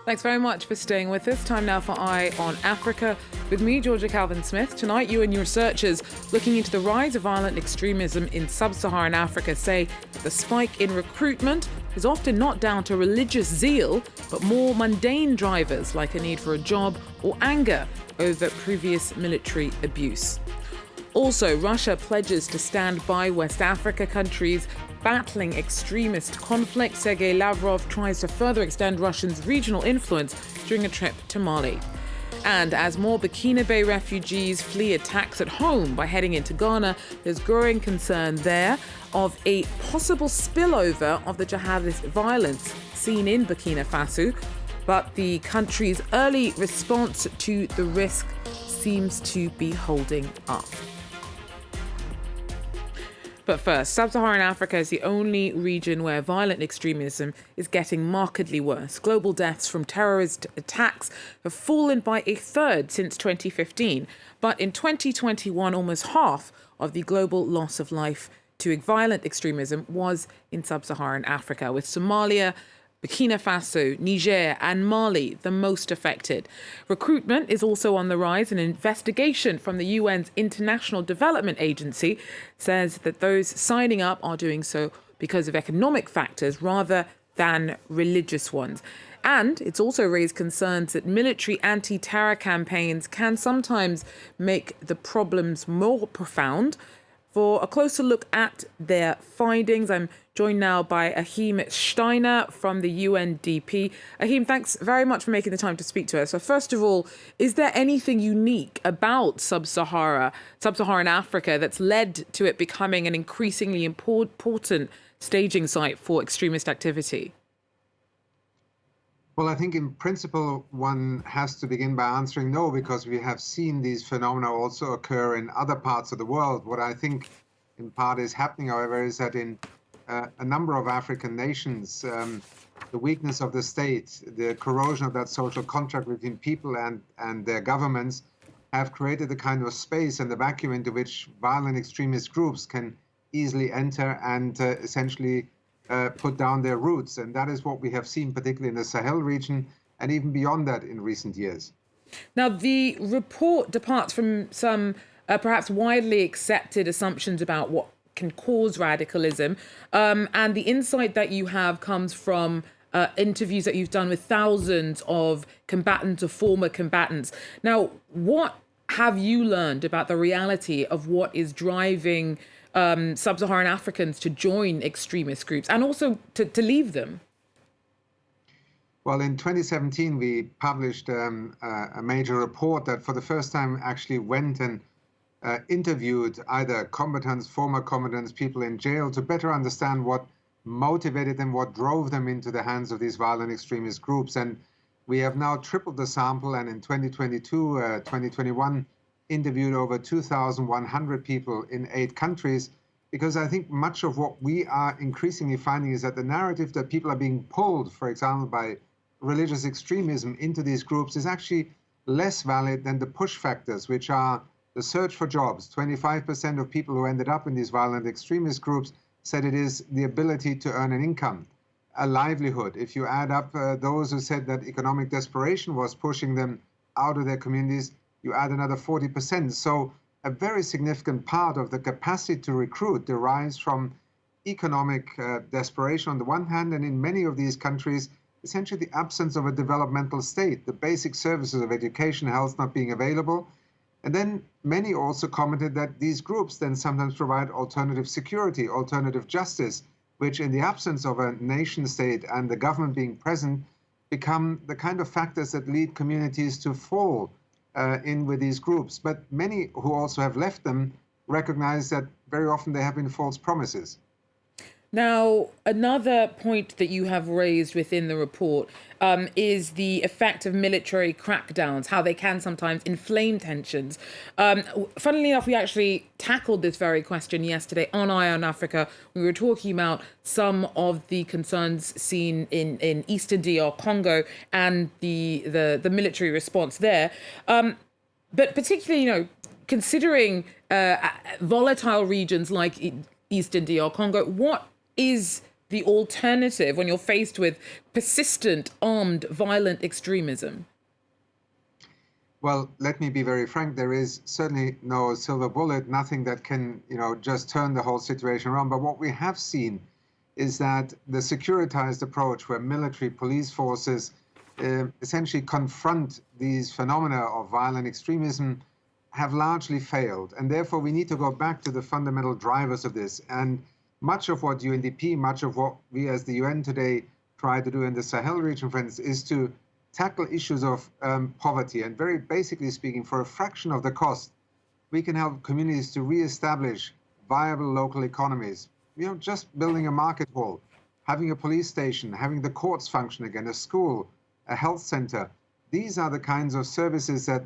Thanks very much for staying with us. Time now for Eye on Africa. With me, Georgia Calvin-Smith. Tonight, you and your researchers looking into the rise of violent extremism in sub-Saharan Africa say the spike in recruitment is often not down to religious zeal, but more mundane drivers like a need for a job or anger over previous military abuse. Also, Russia pledges to stand by West Africa countries battling extremist conflict. Sergei Lavrov tries to further extend Russia's regional influence during a trip to Mali. And as more Burkina Faso refugees flee attacks at home by heading into Ghana, there's growing concern there of a possible spillover of the jihadist violence seen in Burkina Faso. But the country's early response to the risk seems to be holding up. But first, sub-Saharan Africa is the only region where violent extremism is getting markedly worse. Global deaths from terrorist attacks have fallen by a third since 2015. But in 2021, almost half of the global loss of life to violent extremism was in sub-Saharan Africa, with Somalia, Burkina Faso, Niger and Mali the most affected. Recruitment is also on the rise. An investigation from the UN's International Development Agency says that those signing up are doing so because of economic factors rather than religious ones. And it's also raised concerns that military anti-terror campaigns can sometimes make the problems more profound. For a closer look at their findings, I'm joined now by Achim Steiner from the UNDP. Achim, thanks very much for making the time to speak to us. So first of all, is there anything unique about sub-Saharan Africa that's led to it becoming an increasingly important staging site for extremist activity? Well, I think in principle, one has to begin by answering no, because we have seen these phenomena also occur in other parts of the world. What I think in part is happening, however, is that in a number of African nations, the weakness of the state, the corrosion of that social contract between people and their governments have created the kind of space and the vacuum into which violent extremist groups can easily enter and essentially put down their roots. And that is what we have seen, particularly in the Sahel region, and even beyond that in recent years. Now, the report departs from some perhaps widely accepted assumptions about what can cause radicalism. And the insight that you have comes from interviews that you've done with thousands of combatants or former combatants. Now, what have you learned about the reality of what is driving sub-Saharan Africans to join extremist groups and also to leave them? Well, in 2017, we published a major report that for the first time actually went and interviewed either combatants, former combatants, people in jail to better understand what motivated them, what drove them into the hands of these violent extremist groups. And we have now tripled the sample, and in 2021, interviewed over 2,100 people in 8 countries, because I think much of what we are increasingly finding is that the narrative that people are being pulled, for example, by religious extremism into these groups is actually less valid than the push factors, which are the search for jobs. 25% of people who ended up in these violent extremist groups said it is the ability to earn an income, a livelihood. If you add up those who said that economic desperation was pushing them out of their communities, you add another 40%. So a very significant part of the capacity to recruit derives from economic desperation on the one hand, and in many of these countries, essentially the absence of a developmental state, the basic services of education, health not being available. And then many also commented that these groups then sometimes provide alternative security, alternative justice, which in the absence of a nation state and the government being present, become the kind of factors that lead communities to fall in with these groups. But many who also have left them recognize that very often they have been false promises. Now, another point that you have raised within the report is the effect of military crackdowns, how they can sometimes inflame tensions. Funnily enough, we actually tackled this very question yesterday on Eye on Africa. We were talking about some of the concerns seen in Eastern DR Congo and the military response there. But particularly, considering volatile regions like Eastern DR Congo, what is the alternative when you're faced with persistent, armed, violent extremism? Well, let me be very frank. There is certainly no silver bullet, nothing that can, just turn the whole situation around. But what we have seen is that the securitized approach, where military police forces essentially confront these phenomena of violent extremism, have largely failed. And therefore, we need to go back to the fundamental drivers of this. And much of what UNDP, much of what we as the UN today try to do in the Sahel region, for instance, is to tackle issues of poverty. And very basically speaking, for a fraction of the cost, we can help communities to reestablish viable local economies. Just building a market hall, having a police station, having the courts function again, a school, a health center. These are the kinds of services that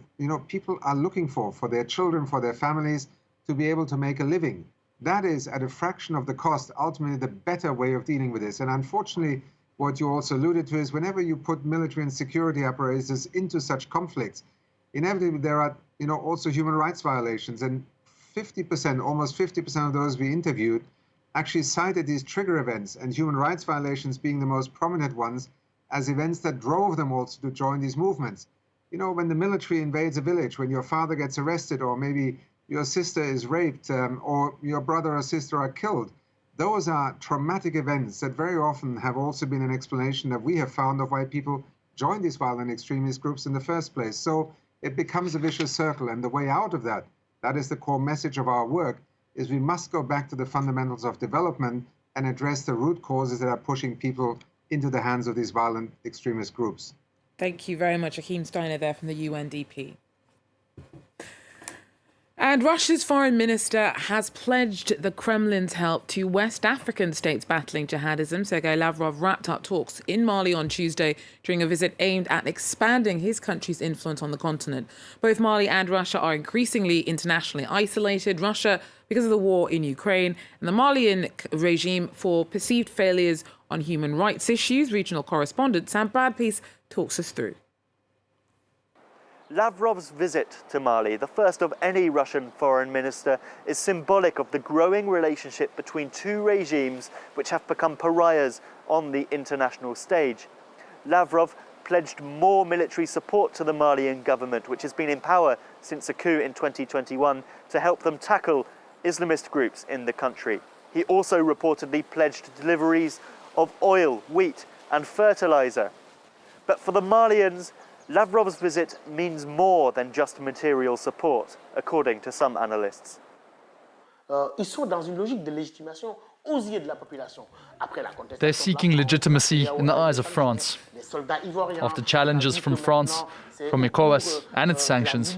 people are looking for their children, for their families, to be able to make a living. That is, at a fraction of the cost, ultimately the better way of dealing with this. And unfortunately, what you also alluded to is whenever you put military and security apparatus into such conflicts, inevitably there are also human rights violations. And 50%, almost 50% of those we interviewed actually cited these trigger events, and human rights violations being the most prominent ones, as events that drove them also to join these movements. When the military invades a village, when your father gets arrested, or maybe your sister is raped, or your brother or sister are killed, those are traumatic events that very often have also been an explanation that we have found of why people join these violent extremist groups in the first place. So it becomes a vicious circle, and the way out of that is the core message of our work, is we must go back to the fundamentals of development and address the root causes that are pushing people into the hands of these violent extremist groups. Thank you very much, Achim Steiner there from the UNDP. And Russia's foreign minister has pledged the Kremlin's help to West African states battling jihadism. Sergei Lavrov wrapped up talks in Mali on Tuesday during a visit aimed at expanding his country's influence on the continent. Both Mali and Russia are increasingly internationally isolated. Russia because of the war in Ukraine, and the Malian regime for perceived failures on human rights issues. Regional correspondent Sam Bradpiece talks us through. Lavrov's visit to Mali, the first of any Russian foreign minister, is symbolic of the growing relationship between two regimes which have become pariahs on the international stage. Lavrov pledged more military support to the Malian government, which has been in power since a coup in 2021, to help them tackle Islamist groups in the country. He also reportedly pledged deliveries of oil, wheat and fertilizer. But for the Malians, Lavrov's visit means more than just material support, according to some analysts. They're seeking legitimacy in the eyes of France. After challenges from France, from ECOWAS and its sanctions,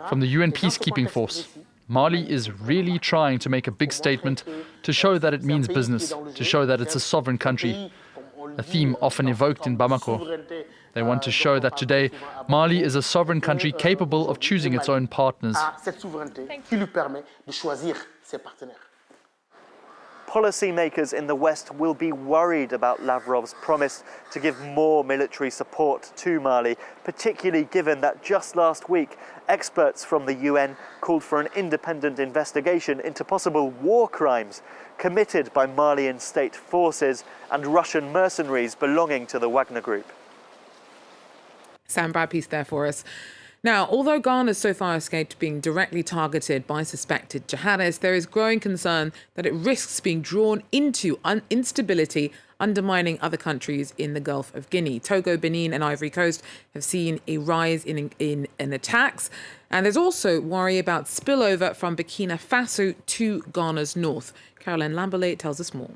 from the UN peacekeeping force, Mali is really trying to make a big statement to show that it means business, to show that it's a sovereign country, a theme often evoked in Bamako. They want to show that today Mali is a sovereign country capable of choosing its own partners. Policymakers in the West will be worried about Lavrov's promise to give more military support to Mali, particularly given that just last week, experts from the UN called for an independent investigation into possible war crimes committed by Malian state forces and Russian mercenaries belonging to the Wagner Group. Sam Bradpiece there for us. Now, although Ghana has so far escaped being directly targeted by suspected jihadists, there is growing concern that it risks being drawn into instability, undermining other countries in the Gulf of Guinea. Togo, Benin and Ivory Coast have seen a rise in attacks. And there's also worry about spillover from Burkina Faso to Ghana's north. Caroline Lamberley tells us more.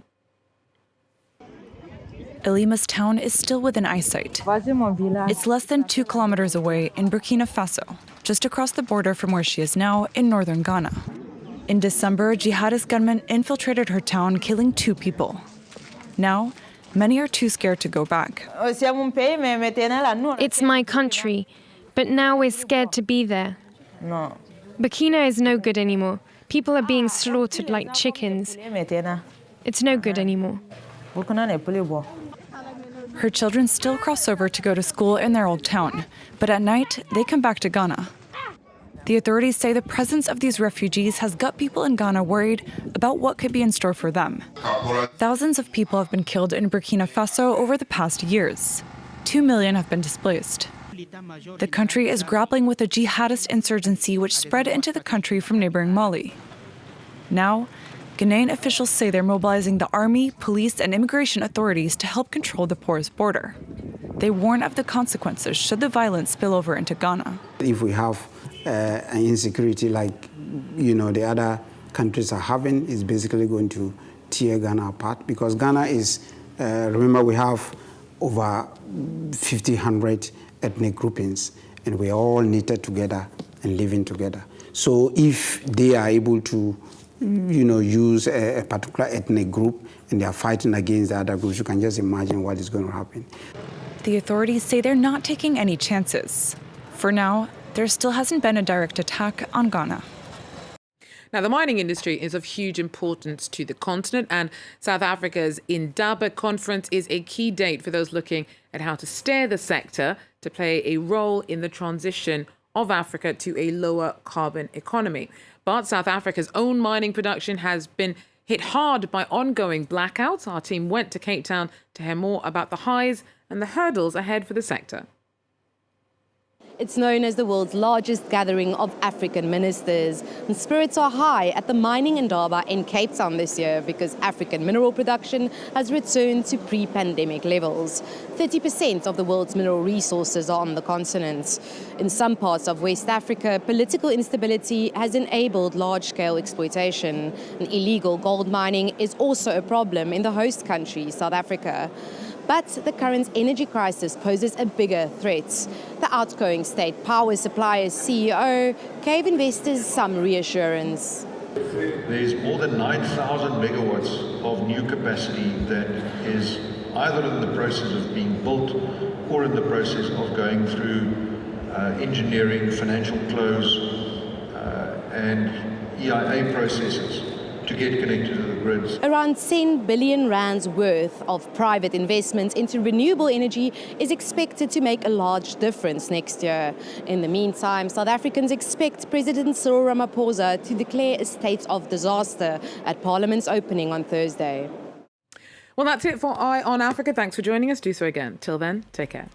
Elima's town is still within eyesight. It's less than 2 kilometers away in Burkina Faso, just across the border from where she is now in northern Ghana. In December, jihadist gunmen infiltrated her town, killing 2 people. Now, many are too scared to go back. It's my country, but now we're scared to be there. Burkina is no good anymore. People are being slaughtered like chickens. It's no good anymore. Her children still cross over to go to school in their old town, but at night, they come back to Ghana. The authorities say the presence of these refugees has got people in Ghana worried about what could be in store for them. Thousands of people have been killed in Burkina Faso over the past years. 2 million have been displaced. The country is grappling with a jihadist insurgency which spread into the country from neighboring Mali. Now, Ghanaian officials say they're mobilizing the army, police, and immigration authorities to help control the porous border. They warn of the consequences should the violence spill over into Ghana. If we have an insecurity like, the other countries are having, is basically going to tear Ghana apart, because Ghana is, remember, we have over 1,500 ethnic groupings, and we are all knitted together and living together. So if they are able to, use a particular ethnic group and they are fighting against the other groups, you can just imagine what is going to happen. The authorities say they're not taking any chances. For now, there still hasn't been a direct attack on Ghana. Now, the mining industry is of huge importance to the continent, and South Africa's Indaba conference is a key date for those looking at how to steer the sector to play a role in the transition of Africa to a lower carbon economy. But South Africa's own mining production has been hit hard by ongoing blackouts. Our team went to Cape Town to hear more about the highs and the hurdles ahead for the sector. It's known as the world's largest gathering of African ministers. And spirits are high at the mining Indaba in Cape Town this year because African mineral production has returned to pre-pandemic levels. 30% of the world's mineral resources are on the continent. In some parts of West Africa, political instability has enabled large-scale exploitation. And illegal gold mining is also a problem in the host country, South Africa. But the current energy crisis poses a bigger threat. The outgoing state power supplier's CEO gave investors some reassurance. There's more than 9,000 megawatts of new capacity that is either in the process of being built or in the process of going through engineering, financial close, and EIA processes to get connected to the grids. Around 10 billion rands worth of private investment into renewable energy is expected to make a large difference next year. In the meantime, South Africans expect President Cyril Ramaphosa to declare a state of disaster at Parliament's opening on Thursday. Well, that's it for Eye on Africa. Thanks for joining us. Do so again. Till then, take care.